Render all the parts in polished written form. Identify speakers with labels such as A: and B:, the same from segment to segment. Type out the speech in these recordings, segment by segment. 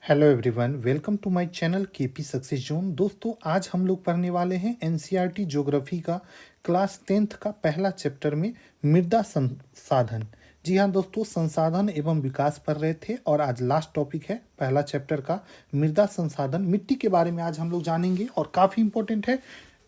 A: Hello everyone, welcome to my channel KP success zone. दोस्तों, आज हम लोग पढ़ने वाले हैं एनसीईआरटी ज्योग्राफी का क्लास 10th का पहला चैप्टर में मृदा संसाधन। जी हाँ दोस्तों, संसाधन एवं विकास पढ़ रहे थे और आज लास्ट टॉपिक है पहला चैप्टर का मृदा संसाधन। मिट्टी के बारे में आज हम लोग जानेंगे और काफ़ी इंपॉर्टेंट है।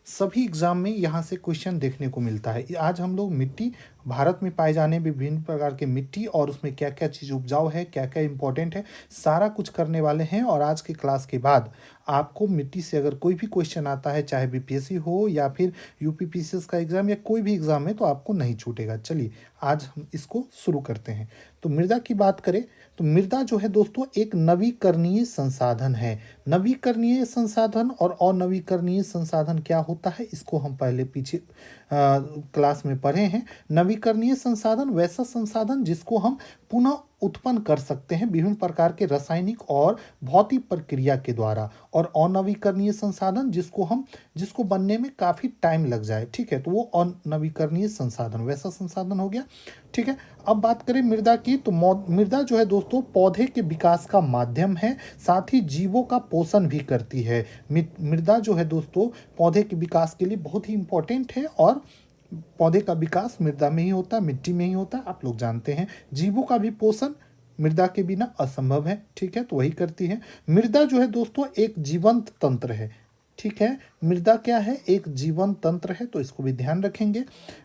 A: सभी एग्जाम में यहाँ से क्वेश्चन देखने को मिलता है। आज हम लोग मिट्टी, भारत में पाए जाने विभिन्न प्रकार के मिट्टी और उसमें क्या क्या चीज़ उपजाऊ है, क्या क्या इंपॉर्टेंट है, सारा कुछ करने वाले हैं। और आज के क्लास के बाद आपको मिट्टी से अगर कोई भी क्वेश्चन आता है, चाहे बीपीएससी हो या फिर यूपीपीसीएस का एग्जाम या कोई भी एग्जाम है, तो आपको नहीं छूटेगा। चलिए आज हम इसको शुरू करते हैं। तो मृदा की बात करें तो मृदा जो है दोस्तों एक नवीकरणीय संसाधन है। नवीकरणीय संसाधन और अनवीकरणीय संसाधन क्या होता है, इसको हम पहले पीछे क्लास में पढ़े हैं। नवीकरणीय संसाधन वैसा संसाधन जिसको हम पुनः उत्पन्न कर सकते हैं विभिन्न प्रकार के रासायनिक और भौतिक प्रक्रिया के द्वारा, और अनवीकरणीय संसाधन जिसको बनने में काफ़ी टाइम लग जाए। ठीक है, तो वो अनवीकरणीय संसाधन वैसा संसाधन हो गया। ठीक है, अब बात करें मृदा की तो मृदा जो है दोस्तों पौधे के विकास का माध्यम है, साथ ही जीवों का पोषण भी करती है। मृदा जो है दोस्तों पौधे के विकास के लिए बहुत ही इंपॉर्टेंट है, और पौधे का विकास मृदा में ही होता है, मिट्टी में ही होता है, आप लोग जानते हैं। जीवों का भी पोषण मृदा के बिना असंभव है। ठीक है, तो वही करती है। मृदा जो है दोस्तों एक जीवंत तंत्र है। ठीक है, मृदा क्या है, एक जीवन तंत्र है, तो इसको भी ध्यान रखेंगे।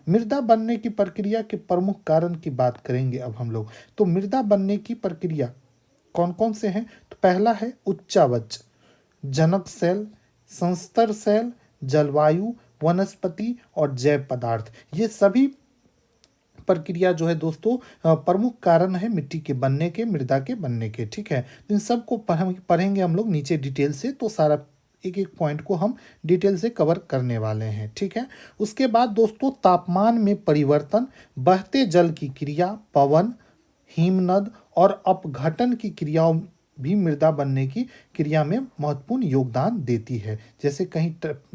A: मृदा बनने की प्रक्रिया के प्रमुख कारण की बात करेंगे अब हम लोग। तो मृदा बनने की प्रक्रिया कौन कौन से हैं, तो पहला है उच्चावच, जनक सेल, संस्तर सेल, जलवायु, वनस्पति और जैव पदार्थ। ये सभी प्रक्रिया जो है दोस्तों प्रमुख कारण है मिट्टी के बनने के, मृदा के बनने के। ठीक है, तो इन सबको पढ़ेंगे हम लोग नीचे डिटेल से, तो सारा एक एक पॉइंट को हम डिटेल से कवर करने वाले हैं। ठीक है, उसके बाद दोस्तों तापमान में परिवर्तन, बहते जल की क्रिया, पवन, हिमनद और अपघटन की क्रियाओं भी मृदा बनने की क्रिया में महत्वपूर्ण योगदान देती है। जैसे कहीं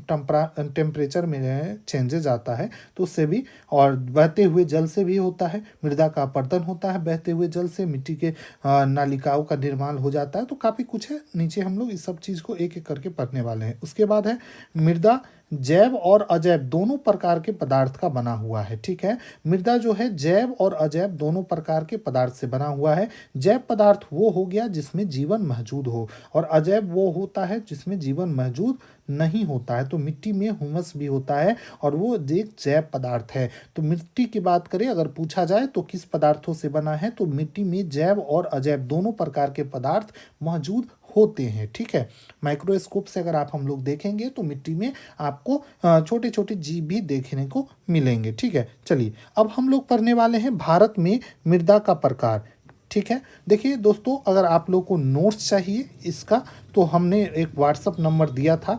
A: टेम्परेचर में चेंजेस आता है तो उससे भी, और बहते हुए जल से भी होता है, मृदा का अपरदन होता है बहते हुए जल से, मिट्टी के नालिकाओं का निर्माण हो जाता है। तो काफ़ी कुछ है, नीचे हम लोग इस सब चीज़ को एक एक करके पढ़ने वाले हैं। उसके बाद है मृदा जैव और अजैव दोनों प्रकार के पदार्थ का बना हुआ है। ठीक है, मृदा जो है जैव और अजैव दोनों प्रकार के पदार्थ से बना हुआ है। जैव पदार्थ वो हो गया जिसमें जीवन मौजूद हो, और अजैव वो होता है जिसमें जीवन मौजूद नहीं होता है। तो मिट्टी में हुमस भी होता है और वो एक जैव पदार्थ है। तो मिट्टी की बात करें अगर पूछा जाए तो किस पदार्थों से बना है, तो मिट्टी में जैव और अजैव दोनों प्रकार के पदार्थ मौजूद होते हैं। ठीक है, माइक्रोस्कोप से अगर आप हम लोग देखेंगे तो मिट्टी में आपको छोटे छोटे जीव भी देखने को मिलेंगे। ठीक है, चलिए अब हम लोग पढ़ने वाले हैं भारत में मृदा का प्रकार। ठीक है, देखिए दोस्तों, अगर आप लोग को नोट्स चाहिए इसका तो हमने एक व्हाट्सअप नंबर दिया था।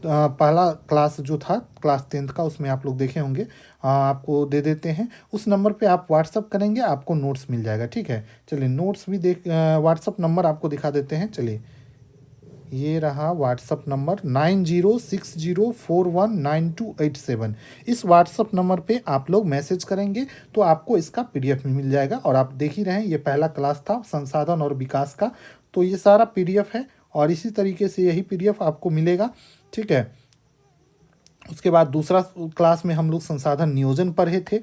A: पहला क्लास जो था क्लास 10th का, उसमें आप लोग देखे होंगे, आपको दे देते हैं। उस नंबर पे आप व्हाट्सअप करेंगे, आपको नोट्स मिल जाएगा। ठीक है, चलिए नोट्स भी व्हाट्सअप नंबर आपको दिखा देते हैं। चलिए ये रहा व्हाट्सअप नंबर 9060419287। इस व्हाट्सअप नंबर पे आप लोग मैसेज करेंगे तो आपको इसका पीडीएफ में मिल जाएगा। और आप देख ही रहे हैं ये पहला क्लास था संसाधन और विकास का, तो ये सारा पीडीएफ है और इसी तरीके से यही पीडीएफ आपको मिलेगा। ठीक है, उसके बाद दूसरा क्लास में हम लोग संसाधन नियोजन पढ़े थे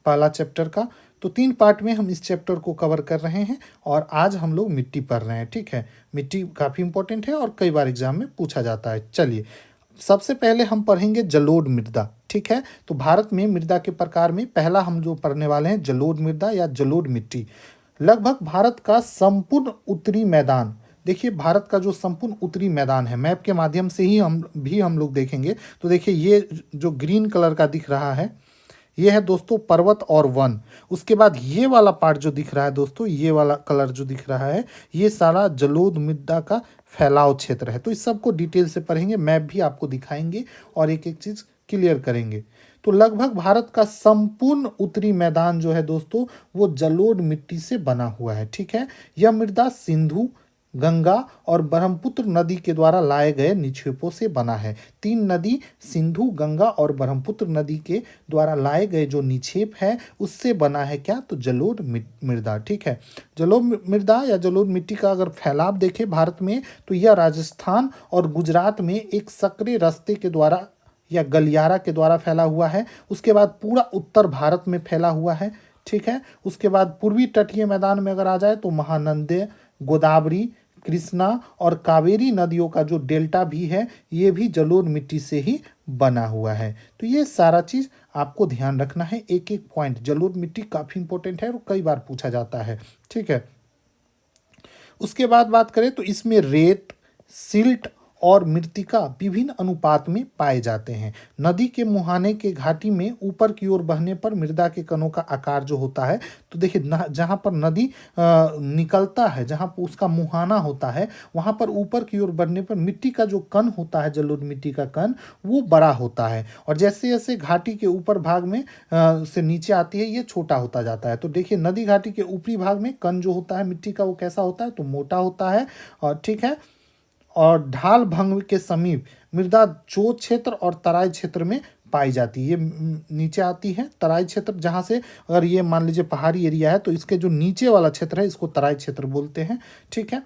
A: पहला चैप्टर का। तो 3 पार्ट में हम इस चैप्टर को कवर कर रहे हैं और आज हम लोग मिट्टी पढ़ रहे हैं। ठीक है, मिट्टी काफ़ी इंपॉर्टेंट है और कई बार एग्जाम में पूछा जाता है। चलिए सबसे पहले हम पढ़ेंगे जलोढ़ मृदा। ठीक है, तो भारत में मृदा के प्रकार में पहला हम जो पढ़ने वाले हैं जलोढ़ मृदा या जलोढ़ मिट्टी। लगभग भारत का संपूर्ण उत्तरी मैदान, देखिए भारत का जो संपूर्ण उत्तरी मैदान है, मैप के माध्यम से ही हम लोग देखेंगे तो देखिए ये जो ग्रीन कलर का दिख रहा है ये है दोस्तों पर्वत और वन। उसके बाद ये वाला पार्ट जो दिख रहा है दोस्तों, ये वाला कलर जो दिख रहा है, ये सारा जलोढ़ मृदा का फैलाव क्षेत्र है। तो इस सब को डिटेल से पढ़ेंगे, मैप भी आपको दिखाएंगे और एक एक चीज़ क्लियर करेंगे। तो लगभग भारत का संपूर्ण उत्तरी मैदान जो है दोस्तों वो जलोढ़ मिट्टी से बना हुआ है। ठीक है, यह मृदा सिंधु गंगा और ब्रह्मपुत्र नदी के द्वारा लाए गए निक्षेपों से बना है। तीन नदी सिंधु, गंगा और ब्रह्मपुत्र नदी के द्वारा लाए गए जो निक्षेप है उससे बना है क्या, तो जलोढ़ मृदा। ठीक है, जलोढ़ मृदा या जलोढ़ मिट्टी का अगर फैलाव देखें भारत में तो यह राजस्थान और गुजरात में एक सकरे रास्ते के द्वारा या गलियारा के द्वारा फैला हुआ है। उसके बाद पूरा उत्तर भारत में फैला हुआ है। ठीक है, उसके बाद पूर्वी तटीय मैदान में अगर आ जाए तो महानंदे, गोदावरी, कृष्णा और कावेरी नदियों का जो डेल्टा भी है ये भी जलोढ़ मिट्टी से ही बना हुआ है। तो ये सारा चीज़ आपको ध्यान रखना है, एक एक पॉइंट। जलोढ़ मिट्टी काफ़ी इंपॉर्टेंट है और कई बार पूछा जाता है। ठीक है, उसके बाद बात करें तो इसमें रेत, सिल्ट और मृत्तिका विभिन्न अनुपात में पाए जाते हैं। नदी के मुहाने के घाटी में ऊपर की ओर बहने पर मृदा के कणों का आकार जो होता है, तो देखिए जहाँ पर नदी निकलता है, जहाँ पर उसका मुहाना होता है, वहाँ पर ऊपर की ओर बढ़ने पर मिट्टी का जो कण होता है, जलोढ़ मिट्टी का कण, वो बड़ा होता है। और जैसे जैसे घाटी के ऊपर भाग में से नीचे आती है ये छोटा होता जाता है। तो देखिए नदी घाटी के ऊपरी भाग में कण जो होता है मिट्टी का वो कैसा होता है, तो मोटा होता है। और ठीक है, और ढाल भंग के समीप मृदा जोत क्षेत्र और तराई क्षेत्र में पाई जाती है। ये नीचे आती है तराई क्षेत्र, जहाँ से अगर ये मान लीजिए पहाड़ी एरिया है तो इसके जो नीचे वाला क्षेत्र है इसको तराई क्षेत्र बोलते हैं। ठीक है,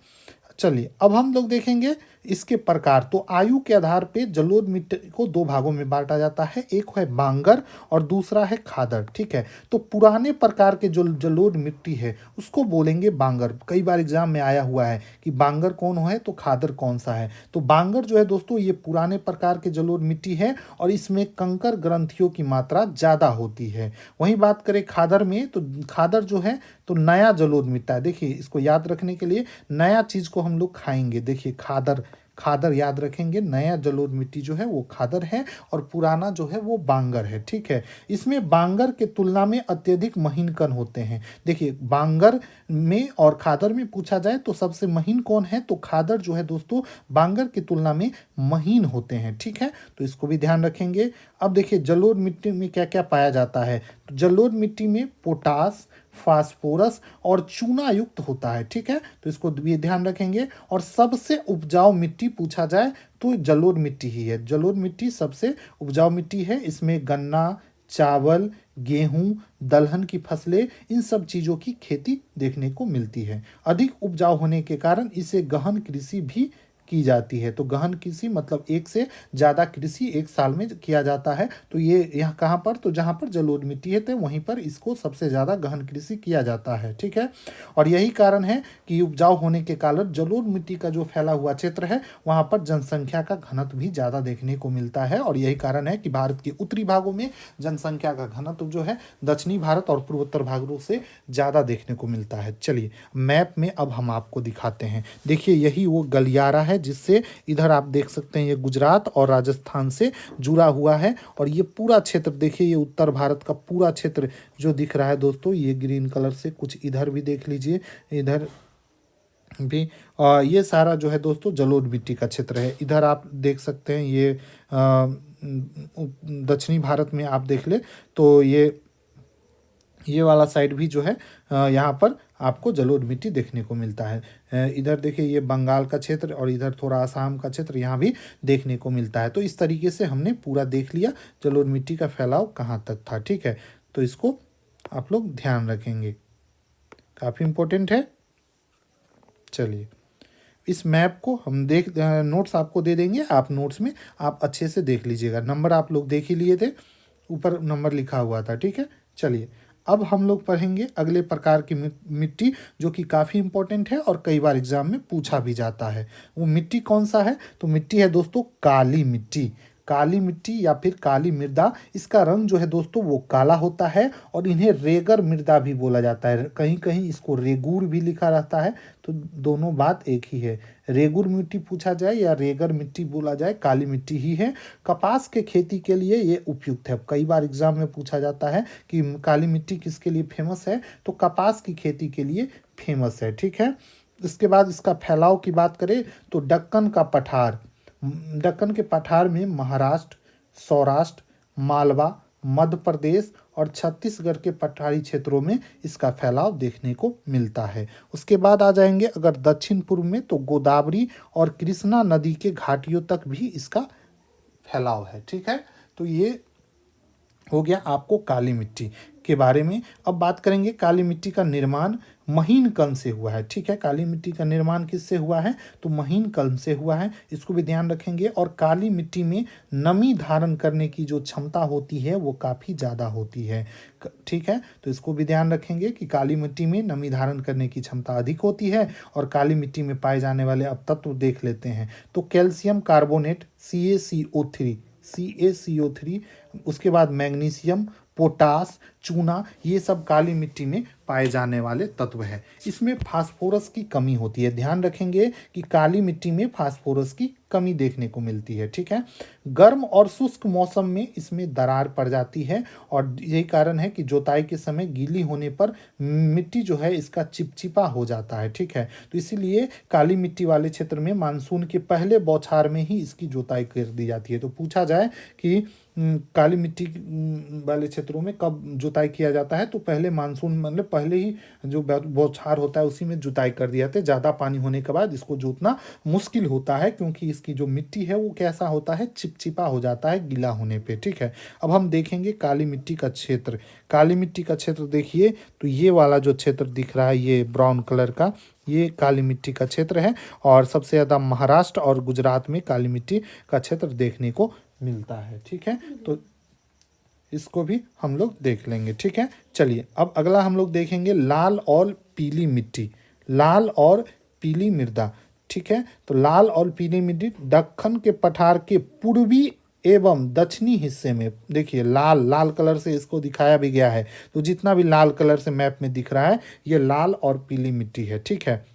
A: चलिए अब हम लोग देखेंगे इसके प्रकार। तो आयु के आधार पे जलोढ़ मिट्टी को दो भागों में बांटा जाता है, एक है बांगर और दूसरा है खादर। ठीक है, तो पुराने प्रकार के जो जलोढ़ मिट्टी है उसको बोलेंगे बांगर। कई बार एग्जाम में आया हुआ है कि बांगर कौन है तो खादर कौन सा है। तो बांगर जो है दोस्तों ये पुराने प्रकार के जलोढ़ मिट्टी है और इसमें कंकर ग्रंथियों की मात्रा ज़्यादा होती है। वहीं बात करें खादर में तो खादर जो है तो नया जलोढ़ मिट्टी है। देखिए इसको याद रखने के लिए नया चीज़ को हम लोग खाएंगे। देखिए खादर, खादर याद रखेंगे, नया जलोढ़ मिट्टी जो है वो खादर है और पुराना जो है वो बांगर है। ठीक है, इसमें बांगर के तुलना में अत्यधिक महीन कण होते हैं। देखिए बांगर में और खादर में पूछा जाए तो सबसे महीन कौन है, तो खादर जो है दोस्तों बांगर की तुलना में महीन होते हैं। ठीक है, तो इसको भी ध्यान रखेंगे। अब देखिए जलोढ़ मिट्टी में क्या क्या पाया जाता है, तो जलोढ़ मिट्टी में पोटास, फास्फोरस और चूना युक्त होता है। ठीक है, तो इसको भी ध्यान रखेंगे। और सबसे उपजाऊ मिट्टी पूछा जाए तो जलोढ़ मिट्टी ही है। जलोढ़ मिट्टी सबसे उपजाऊ मिट्टी है। इसमें गन्ना, चावल, गेहूं, दलहन की फसलें, इन सब चीज़ों की खेती देखने को मिलती है। अधिक उपजाऊ होने के कारण इसे गहन कृषि भी की जाती है। तो गहन कृषि मतलब एक से ज़्यादा कृषि एक साल में किया जाता है। तो ये यहाँ कहाँ पर, तो जहाँ पर जलोढ़ मिट्टी है तो वहीं पर इसको सबसे ज़्यादा गहन कृषि किया जाता है। ठीक है, और यही कारण है कि उपजाऊ होने के कारण जलोढ़ मिट्टी का जो फैला हुआ क्षेत्र है वहाँ पर जनसंख्या का घनत्व भी ज़्यादा देखने को मिलता है। और यही कारण है कि भारत के उत्तरी भागों में जनसंख्या का घनत्व जो है दक्षिणी भारत और पूर्वोत्तर भागों से ज़्यादा देखने को मिलता है। चलिए मैप में अब हम आपको दिखाते हैं। देखिए यही वो गलियारा है जिससे इधर आप देख सकते हैं ये गुजरात और राजस्थान से जुड़ा हुआ है। और ये पूरा क्षेत्र देखिए, ये उत्तर भारत का पूरा क्षेत्र जो दिख रहा है दोस्तों, ये ग्रीन कलर से, कुछ इधर भी देख लीजिए, इधर भी ये सारा जो है दोस्तों जलोढ़ मिट्टी का क्षेत्र है। इधर आप देख सकते हैं ये दक्षिणी भारत में आप देख ले तो ये वाला साइड भी जो है यहाँ पर आपको जलोढ़ मिट्टी देखने को मिलता है। इधर देखिए ये बंगाल का क्षेत्र और इधर थोड़ा आसाम का क्षेत्र यहाँ भी देखने को मिलता है। तो इस तरीके से हमने पूरा देख लिया जलोढ़ मिट्टी का फैलाव कहाँ तक था। ठीक है, तो इसको आप लोग ध्यान रखेंगे, काफ़ी इम्पोर्टेंट है। चलिए इस मैप को हम नोट्स आपको दे देंगे, आप नोट्स में आप अच्छे से देख लीजिएगा। नंबर आप लोग देख ही लिए थे, ऊपर नंबर लिखा हुआ था। ठीक है, चलिए अब हम लोग पढ़ेंगे अगले प्रकार की मिट्टी जो कि काफ़ी इंपॉर्टेंट है और कई बार एग्जाम में पूछा भी जाता है। वो मिट्टी कौन सा है, तो मिट्टी है दोस्तों काली मिट्टी। काली मिट्टी या फिर काली मृदा, इसका रंग जो है दोस्तों वो काला होता है और इन्हें रेगर मृदा भी बोला जाता है। कहीं कहीं इसको रेगूर भी लिखा रहता है, तो दोनों बात एक ही है। रेगुर मिट्टी पूछा जाए या रेगर मिट्टी बोला जाए, काली मिट्टी ही है। कपास के खेती के लिए ये उपयुक्त है। कई बार एग्जाम में पूछा जाता है कि काली मिट्टी किसके लिए फेमस है, तो कपास की खेती के लिए फेमस है। ठीक है, इसके बाद इसका फैलाव की बात करें तो दक्कन का पठार, दक्कन के पठार में महाराष्ट्र, सौराष्ट्र, मालवा, मध्य प्रदेश और छत्तीसगढ़ के पठारी क्षेत्रों में इसका फैलाव देखने को मिलता है। उसके बाद आ जाएंगे अगर दक्षिण पूर्व में, तो गोदावरी और कृष्णा नदी के घाटियों तक भी इसका फैलाव है। ठीक है, तो ये हो गया आपको काली मिट्टी के बारे में। अब बात करेंगे काली मिट्टी का निर्माण महीन कण से हुआ है। ठीक है, काली मिट्टी का निर्माण किससे हुआ है, तो महीन कण से हुआ है, इसको भी ध्यान रखेंगे। और काली मिट्टी में नमी धारण करने की जो क्षमता होती है वो काफ़ी ज़्यादा होती है। ठीक है, तो इसको भी ध्यान रखेंगे कि काली मिट्टी में नमी धारण करने की क्षमता अधिक होती है। और काली मिट्टी में पाए जाने वाले अब तत्व देख लेते हैं, तो कैल्शियम कार्बोनेट CaCO3, उसके बाद मैग्नीशियम, पोटास, चूना, ये सब काली मिट्टी में पाए जाने वाले तत्व हैं। इसमें फास्फोरस की कमी होती है, ध्यान रखेंगे कि काली मिट्टी में फास्फोरस की कमी देखने को मिलती है। ठीक है, गर्म और शुष्क मौसम में इसमें दरार पड़ जाती है और यही कारण है कि जुताई के समय गीली होने पर मिट्टी जो है इसका चिपचिपा हो जाता है। ठीक है, तो इसीलिए काली मिट्टी वाले क्षेत्र में मानसून के पहले बौछार में ही इसकी जुताई कर दी जाती है। तो पूछा जाए कि काली मिट्टी वाले क्षेत्रों में कब जुताई किया जाता है, तो पहले मानसून मतलब पहले ही जो बौछार होता है उसी में जुताई कर दिया जाता है। ज़्यादा पानी होने के बाद इसको जोतना मुश्किल होता है, क्योंकि इसकी जो मिट्टी है वो कैसा होता है, चिपचिपा हो जाता है गीला होने पे। ठीक है, अब हम देखेंगे काली मिट्टी का क्षेत्र। काली मिट्टी का क्षेत्र देखिए, तो ये वाला जो क्षेत्र दिख रहा है ये ब्राउन कलर का, ये काली मिट्टी का क्षेत्र है। और सबसे ज़्यादा महाराष्ट्र और गुजरात में काली मिट्टी का क्षेत्र देखने को मिलता है। ठीक है, तो इसको भी हम लोग देख लेंगे। ठीक है, चलिए अब अगला हम लोग देखेंगे लाल और पीली मिट्टी, लाल और पीली मृदा। ठीक है, तो लाल और पीली मिट्टी दक्कन के पठार के पूर्वी एवं दक्षिणी हिस्से में, देखिए लाल लाल कलर से इसको दिखाया भी गया है, तो जितना भी लाल कलर से मैप में दिख रहा है ये लाल और पीली मिट्टी है। ठीक है,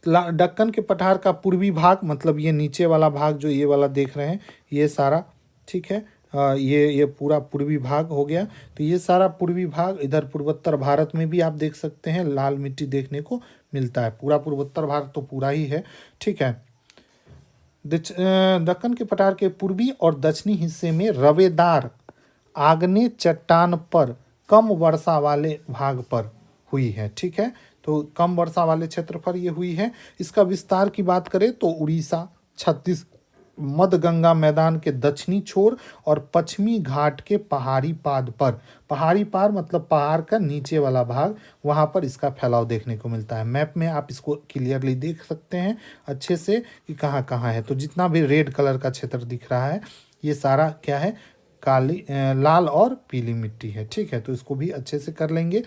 A: दक्कन के पठार का पूर्वी भाग, मतलब ये नीचे वाला भाग जो ये वाला देख रहे हैं ये सारा, ठीक है, ये पूरा पूर्वी भाग हो गया। तो ये सारा पूर्वी भाग, इधर पूर्वोत्तर भारत में भी आप देख सकते हैं लाल मिट्टी देखने को मिलता है। पूरा पूर्वोत्तर भारत तो पूरा ही है। ठीक है, दक्कन के पठार के पूर्वी और दक्षिणी हिस्से में रवेदार आग्नेय चट्टान पर कम वर्षा वाले भाग पर हुई है। ठीक है, तो कम वर्षा वाले क्षेत्र पर ये हुई है। इसका विस्तार की बात करें तो उड़ीसा, छत्तीस, मध्य गंगा मैदान के दक्षिणी छोर और पश्चिमी घाट के पहाड़ी पाद पर, पहाड़ी पार मतलब पहाड़ का नीचे वाला भाग, वहाँ पर इसका फैलाव देखने को मिलता है। मैप में आप इसको क्लियरली देख सकते हैं अच्छे से कि कहाँ कहाँ है। तो जितना भी रेड कलर का क्षेत्र दिख रहा है ये सारा क्या है, काली लाल और पीली मिट्टी है। ठीक है, तो इसको भी अच्छे से कर लेंगे।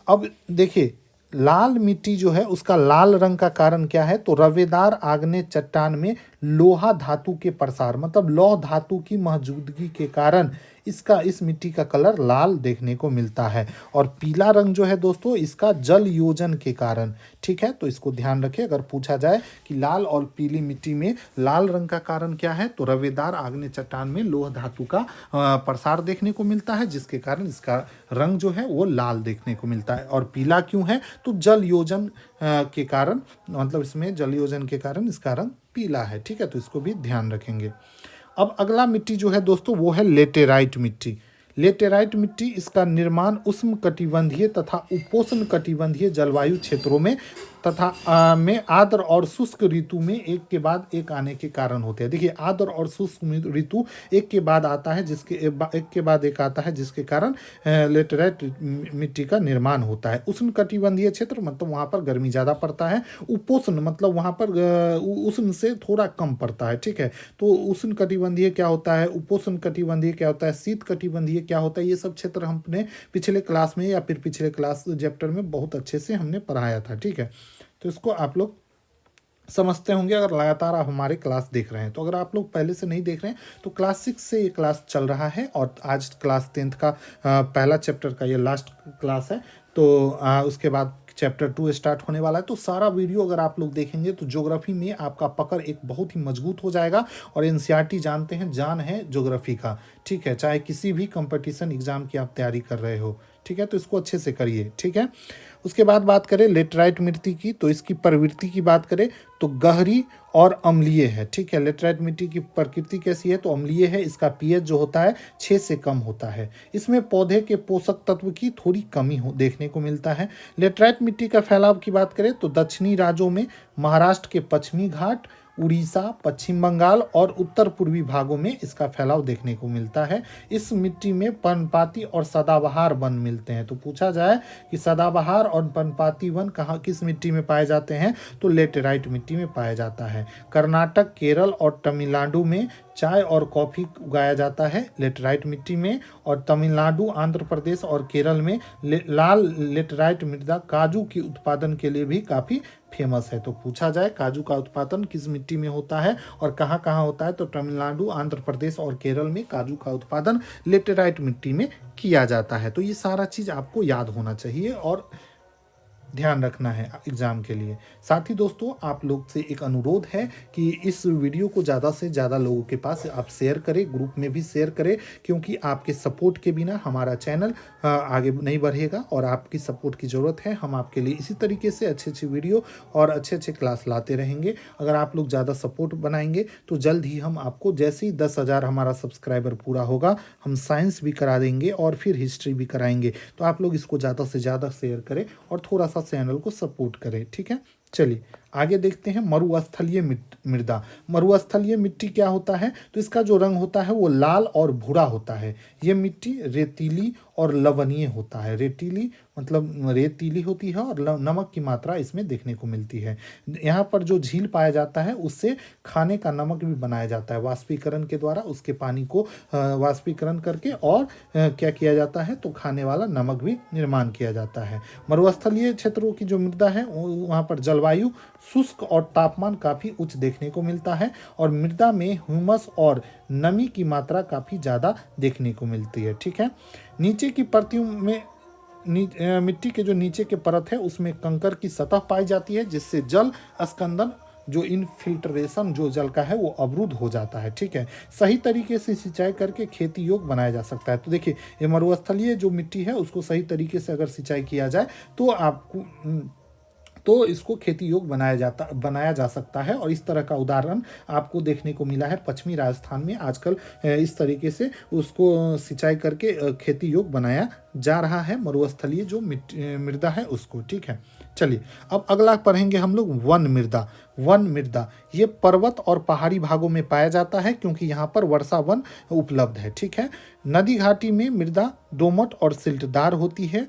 A: अब देखिए लाल मिट्टी जो है उसका लाल रंग का कारण क्या है, तो रवेदार आग्नेय चट्टान में लोहा धातु के प्रसार, मतलब लौह धातु की मौजूदगी के कारण इस मिट्टी का कलर लाल देखने को मिलता है। और पीला रंग जो है दोस्तों इसका जल योजन के कारण। ठीक है, तो इसको ध्यान रखें, अगर पूछा जाए कि लाल और पीली मिट्टी में लाल रंग का कारण क्या है, तो रवेदार आग्नेय चट्टान में लोह धातु का प्रसार देखने को मिलता है, जिसके कारण इसका रंग जो है वो लाल देखने को मिलता है। और पीला क्यों है, तो जल योजन के कारण, मतलब इसमें जल योजन के कारण इसका रंग पीला है। ठीक है, तो इसको भी ध्यान रखेंगे। अब अगला मिट्टी जो है दोस्तों वो है लेटेराइट मिट्टी। लेटेराइट मिट्टी, इसका निर्माण उष्ण कटिबंधीय तथा उपोष्ण कटिबंधीय जलवायु क्षेत्रों में तथा में आर्द्र और शुष्क ऋतु में एक के बाद एक आने के कारण होते हैं। देखिए आर्द्र और शुष्क ऋतु एक के बाद आता है, एक के बाद एक आता है, जिसके कारण लेटेराइट मिट्टी का निर्माण होता है। उष्ण कटिबंधीय क्षेत्र मतलब वहाँ पर गर्मी ज़्यादा पड़ता है, उपोष्ण मतलब वहाँ पर उष्ण से थोड़ा कम पड़ता है। ठीक है, तो उष्ण कटिबंधीय क्या होता है, उपोष्ण कटिबंधीय क्या होता है, शीत कटिबंधीय क्या होता है, ये सब क्षेत्र हमने पिछले क्लास में या फिर पिछले क्लास चैप्टर में बहुत अच्छे से हमने पढ़ाया था। ठीक है, तो इसको आप लोग समझते होंगे अगर लगातार आप हमारे क्लास देख रहे हैं। तो अगर आप लोग पहले से नहीं देख रहे हैं तो क्लास 6 से ये क्लास चल रहा है और आज क्लास 10th का पहला चैप्टर का ये लास्ट क्लास है। तो उसके बाद चैप्टर 2 स्टार्ट होने वाला है। तो सारा वीडियो अगर आप लोग देखेंगे तो ज्योग्राफी में आपका पकड़ एक बहुत ही मजबूत हो जाएगा। और एनसीईआरटी जानते हैं, जान है ज्योग्राफी का। ठीक है, चाहे किसी भी कंपटीशन एग्जाम की आप तैयारी कर रहे हो। ठीक है, तो इसको अच्छे से करिए। ठीक है, उसके बाद बात करें लेटराइट मिट्टी की, तो इसकी प्रवृत्ति की बात करें तो गहरी और अम्लीय है। ठीक है, लेटराइट मिट्टी की प्रकृति कैसी है तो अम्लीय है। इसका पीएच जो होता है 6 से कम होता है। इसमें पौधे के पोषक तत्व की थोड़ी कमी हो देखने को मिलता है। लेटराइट मिट्टी का फैलाव की बात करें तो दक्षिणी राज्यों में महाराष्ट्र के पश्चिमी घाट, उड़ीसा, पश्चिम बंगाल और उत्तर पूर्वी भागों में इसका फैलाव देखने को मिलता है। इस मिट्टी में पर्णपाती और सदाबहार वन मिलते हैं। तो पूछा जाए कि सदाबहार और पर्णपाती वन कहाँ किस मिट्टी में पाए जाते हैं तो लेटेराइट मिट्टी में पाया जाता है। कर्नाटक, केरल और तमिलनाडु में चाय और कॉफ़ी उगाया जाता है लेटराइट मिट्टी में, और तमिलनाडु, आंध्र प्रदेश और केरल में लाल लेटराइट मृदा काजू की उत्पादन के लिए भी काफ़ी फेमस है। तो पूछा जाए काजू का उत्पादन किस मिट्टी में होता है और कहाँ कहाँ होता है तो तमिलनाडु, आंध्र प्रदेश और केरल में काजू का उत्पादन लेटेराइट मिट्टी में किया जाता है। तो ये सारा चीज़ आपको याद होना चाहिए और ध्यान रखना है एग्ज़ाम के लिए। साथ ही दोस्तों आप लोग से एक अनुरोध है कि इस वीडियो को ज़्यादा से ज़्यादा लोगों के पास आप शेयर करें, ग्रुप में भी शेयर करें, क्योंकि आपके सपोर्ट के बिना हमारा चैनल आगे नहीं बढ़ेगा और आपकी सपोर्ट की ज़रूरत है। हम आपके लिए इसी तरीके से अच्छे अच्छे वीडियो और अच्छे अच्छे क्लास लाते रहेंगे। अगर आप लोग ज़्यादा सपोर्ट बनाएंगे तो जल्द ही हम आपको, जैसे ही 10,000 हमारा सब्सक्राइबर पूरा होगा, हम साइंस भी करा देंगे और फिर हिस्ट्री भी कराएंगे। तो आप लोग इसको ज़्यादा से ज़्यादा शेयर करें और थोड़ा सा चैनल को सपोर्ट करें। ठीक है, चलिए आगे देखते हैं। मरुस्थलीय मृदा। मरुस्थलीय मिट्टी क्या होता है तो इसका जो रंग होता है वो लाल और भूरा होता है। ये मिट्टी रेतीली और लवणीय होता है। रेतीली मतलब रेतीली होती है और नमक की मात्रा इसमें देखने को मिलती है। यहाँ पर जो झील पाया जाता है उससे खाने का नमक भी बनाया जाता है वाष्पीकरण के द्वारा। उसके पानी को वाष्पीकरण करके और क्या किया जाता है तो खाने वाला नमक भी निर्माण किया जाता है। मरुस्थलीय क्षेत्रों की जो मृदा है वहाँ पर जलवायु शुष्क और तापमान काफ़ी उच्च देखने को मिलता है और मृदा में ह्यूमस और नमी की मात्रा काफ़ी ज़्यादा देखने को मिलती है। ठीक है, नीचे की परतों में मिट्टी के जो नीचे के परत है उसमें कंकर की सतह पाई जाती है, जिससे जल स्कंदन जो इनफिल्ट्रेशन जो जल का है वो अवरुद्ध हो जाता है। ठीक है, सही तरीके से सिंचाई करके खेती योग्य बनाया जा सकता है। तो देखिए ये मरुस्थलीय जो मिट्टी है उसको सही तरीके से अगर सिंचाई किया जाए तो आपको तो इसको खेती योग्य बनाया जा सकता है। और इस तरह का उदाहरण आपको देखने को मिला है पश्चिमी राजस्थान में। आजकल इस तरीके से उसको सिंचाई करके खेती योग्य बनाया जा रहा है, मरुस्थलीय जो मृदा है उसको। ठीक है, चलिए अब अगला पढ़ेंगे हम लोग वन मृदा। वन मृदा ये पर्वत और पहाड़ी भागों में पाया जाता है क्योंकि यहाँ पर वर्षा वन उपलब्ध है। ठीक है, नदी घाटी में मृदा दोमट और सिल्टदार होती है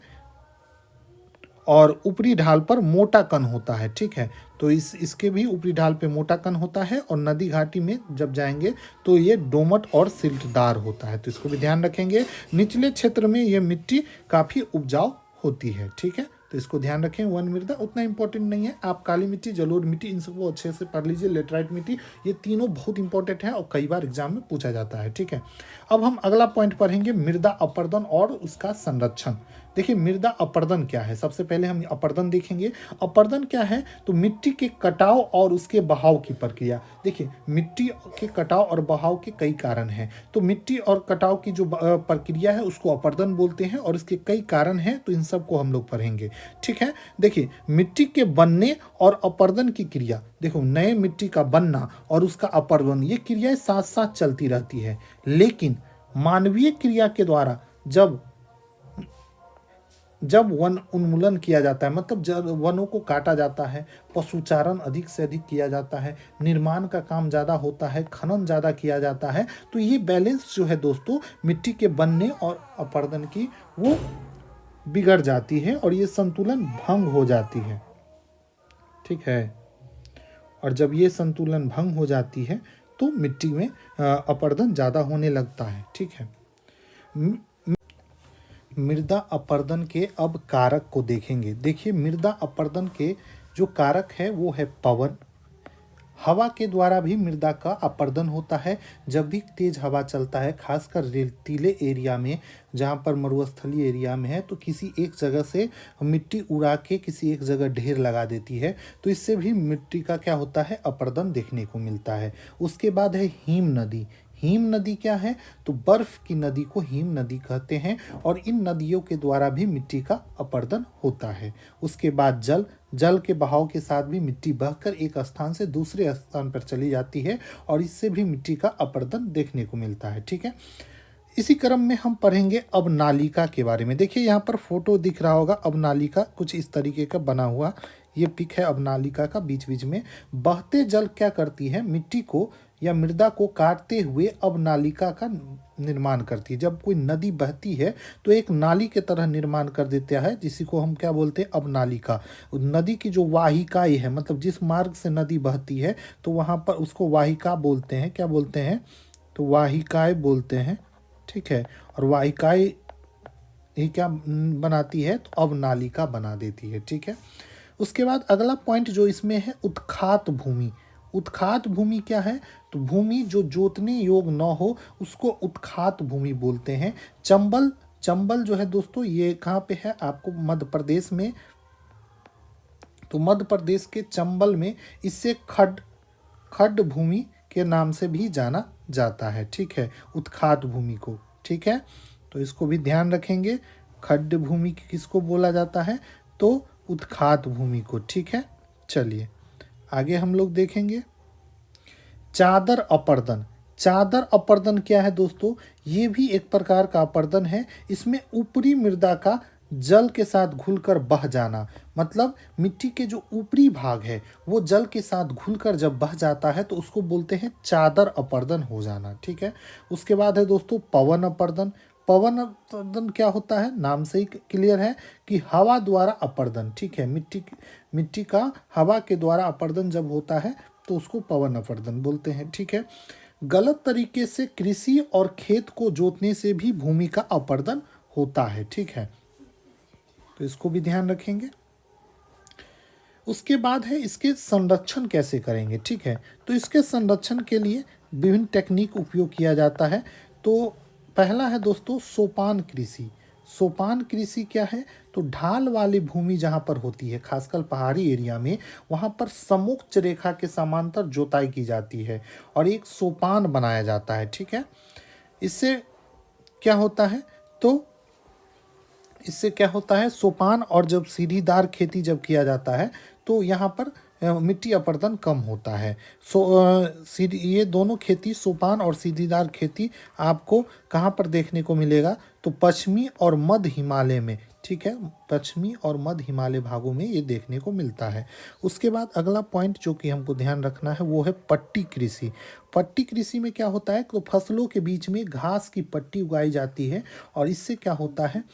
A: और ऊपरी ढाल पर मोटा कण होता है। ठीक है, तो इसके भी ऊपरी ढाल पे मोटा कण होता है और नदी घाटी में जब जाएंगे तो ये दोमट और सिल्टदार होता है। तो इसको भी ध्यान रखेंगे। निचले क्षेत्र में ये मिट्टी काफ़ी उपजाऊ होती है। ठीक है, तो इसको ध्यान रखें। वन मृदा उतना इंपॉर्टेंट नहीं है। आप काली मिट्टी, जलोढ़ मिट्टी, इन सबको अच्छे से पढ़ लीजिए। लेटराइट मिट्टी, ये तीनों बहुत इंपॉर्टेंट है और कई बार एग्जाम में पूछा जाता है। ठीक है, अब हम अगला पॉइंट पढ़ेंगे मृदा अपर्दन और उसका संरक्षण। देखिए मृदा अपर्दन क्या है, सबसे पहले हम अपर्दन देखेंगे। अपर्दन क्या है तो मिट्टी के कटाव और उसके बहाव की प्रक्रिया। देखिए मिट्टी के कटाव और बहाव के कई कारण हैं। तो मिट्टी और कटाव की जो प्रक्रिया है उसको अपर्दन बोलते हैं और इसके कई कारण हैं, तो इन सबको हम लोग पढ़ेंगे। ठीक है, देखिए मिट्टी के बनने और अपर्दन की क्रिया। देखो नए मिट्टी का बनना और उसका अपर्दन, ये क्रियाएं साथ साथ चलती रहती है। लेकिन मानवीय क्रिया के द्वारा जब वन उन्मूलन किया जाता है, मतलब जब वनों को काटा जाता है, पशुचारण अधिक से अधिक किया जाता है, निर्माण का काम ज़्यादा होता है, खनन ज़्यादा किया जाता है, तो ये बैलेंस जो है दोस्तों मिट्टी के बनने और अपर्दन की वो बिगड़ जाती है और ये संतुलन भंग हो जाती है। ठीक है, और जब ये संतुलन भंग हो जाती है तो मिट्टी में अपर्दन ज़्यादा होने लगता है। ठीक है, मृदा अपर्दन के अब कारक को देखेंगे। देखिए मृदा अपर्दन के जो कारक है वो है पवन। हवा के द्वारा भी मृदा का अपर्दन होता है। जब भी तेज हवा चलता है, खासकर रेतीले एरिया में, जहाँ पर मरुस्थलीय एरिया में है, तो किसी एक जगह से मिट्टी उड़ा के किसी एक जगह ढेर लगा देती है, तो इससे भी मिट्टी का क्या होता है अपर्दन देखने को मिलता है। उसके बाद है हिम नदी। हिम नदी क्या है, तो बर्फ की नदी को हिम नदी कहते हैं और इन नदियों के द्वारा भी मिट्टी का अपरदन होता है। उसके बाद जल, जल के बहाव के साथ भी मिट्टी बहकर एक स्थान से दूसरे स्थान पर चली जाती है और इससे भी मिट्टी का अपरदन देखने को मिलता है। ठीक है, इसी क्रम में हम पढ़ेंगे अब नालिका के बारे में। देखिए यहाँ पर फोटो दिख रहा होगा, अब नालिका कुछ इस तरीके का बना हुआ ये पिक है अब नालिका का। बीच बीच में बहते जल क्या करती है, मिट्टी को या मृदा को काटते हुए अब नालिका का निर्माण करती है। जब कोई नदी बहती है तो एक नाली के तरह निर्माण कर देता है, जिसी को हम क्या बोलते हैं, अब नालिका। नदी की जो वाहिकाएं है, मतलब जिस मार्ग से नदी बहती है तो वहाँ पर उसको वाहिका बोलते हैं। क्या बोलते हैं, तो वाहिकाएं बोलते हैं। ठीक है, और वाहिकाएं ये क्या बनाती है, तो अब नालिका बना देती है। ठीक है, उसके बाद अगला पॉइंट जो इसमें है, उत्खात भूमि। उत्खात भूमि क्या है, तो भूमि जो जोतने योग न हो उसको उत्खात भूमि बोलते हैं। चंबल, चंबल जो है दोस्तों ये कहाँ पे है, आपको मध्य प्रदेश में, तो मध्य प्रदेश के चंबल में इससे खड्ड भूमि के नाम से भी जाना जाता है। ठीक है, उत्खात भूमि को। ठीक है, तो इसको भी ध्यान रखेंगे, खड्ड भूमि किसको बोला जाता है, तो उत्खात भूमि को। ठीक है, चलिए आगे हम लोग देखेंगे चादर अपर्दन। चादर अपर्दन क्या है दोस्तों, ये भी एक प्रकार का अपर्दन है। इसमें ऊपरी मृदा का जल के साथ घुलकर बह जाना, मतलब मिट्टी के जो ऊपरी भाग है वो जल के साथ घुलकर जब बह जाता है तो उसको बोलते हैं चादर अपर्दन हो जाना। ठीक है, उसके बाद है दोस्तों पवन अपर्दन। पवन अपर्दन क्या होता है, नाम से ही क्लियर है कि हवा द्वारा अपर्दन। ठीक है, मिट्टी का हवा के द्वारा अपर्दन जब होता है तो उसको पवन अपर्दन बोलते हैं। ठीक है, गलत तरीके से कृषि और खेत को जोतने से भी भूमि का अपर्दन होता है। ठीक है, तो इसको भी ध्यान रखेंगे। उसके बाद है इसके संरक्षण कैसे करेंगे। ठीक है, तो इसके संरक्षण के लिए विभिन्न टेक्निक उपयोग किया जाता है। तो पहला है दोस्तों सोपान कृषि। सोपान कृषि क्या है, तो ढाल वाली भूमि जहाँ पर होती है, खासकर पहाड़ी एरिया में, वहाँ पर समोच्च रेखा के समांतर जोताई की जाती है और एक सोपान बनाया जाता है। ठीक है, इससे क्या होता है, तो इससे क्या होता है, सोपान और जब सीढ़ीदार खेती जब किया जाता है तो यहाँ पर मिट्टी अपरदन कम होता है। ये दोनों खेती, सोपान और सीढ़ीदार खेती, आपको कहाँ पर देखने को मिलेगा, तो पश्चिमी और मध्य हिमालय में। ठीक है, पश्चिमी और मध्य हिमालय भागों में ये देखने को मिलता है। उसके बाद अगला पॉइंट जो कि हमको ध्यान रखना है वो है पट्टी कृषि। पट्टी कृषि में क्या होता है, तो फसलों के बीच में घास की पट्टी उगाई जाती है और इससे क्या होता है,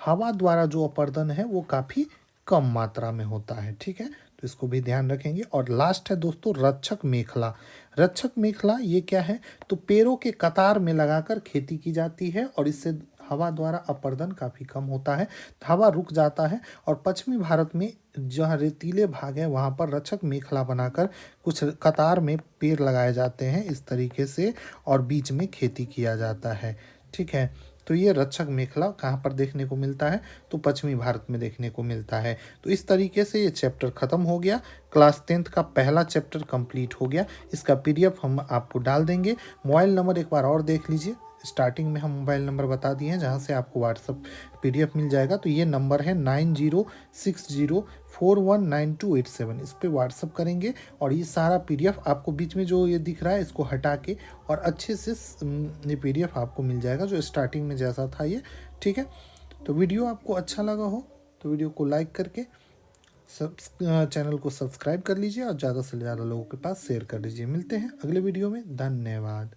A: हवा द्वारा जो अपर्दन है वो काफ़ी कम मात्रा में होता है। ठीक है, तो इसको भी ध्यान रखेंगे। और लास्ट है दोस्तों रक्षक मेखला। रक्षक मेखला ये क्या है, तो पेड़ों के कतार में लगाकर खेती की जाती है और इससे हवा द्वारा अपर्दन काफ़ी कम होता है, हवा रुक जाता है। और पश्चिमी भारत में जहाँ रेतीले भाग है वहाँ पर रक्षक मेखला बनाकर कुछ कतार में पेड़ लगाए जाते हैं इस तरीके से और बीच में खेती किया जाता है। ठीक है, तो ये रक्षक मेखला कहाँ पर देखने को मिलता है, तो पश्चिमी भारत में देखने को मिलता है। तो इस तरीके से ये चैप्टर ख़त्म हो गया। क्लास 10th का पहला चैप्टर कंप्लीट हो गया। इसका पीडीएफ हम आपको डाल देंगे। मोबाइल नंबर एक बार और देख लीजिए, स्टार्टिंग में हम मोबाइल नंबर बता दिए हैं जहाँ से आपको व्हाट्सअप पीडीएफ मिल जाएगा। तो ये नंबर है 9060419287। इस पर व्हाट्सअप करेंगे और ये सारा पीडीएफ आपको बीच में जो ये दिख रहा है इसको हटा के और अच्छे से ये पीडीएफ आपको मिल जाएगा जो स्टार्टिंग में जैसा था ये। ठीक है, तो वीडियो आपको अच्छा लगा हो तो वीडियो को लाइक करके चैनल को सब्सक्राइब कर लीजिए और ज़्यादा से ज़्यादा लोगों के पास शेयर कर लीजिए। मिलते हैं अगले वीडियो में, धन्यवाद।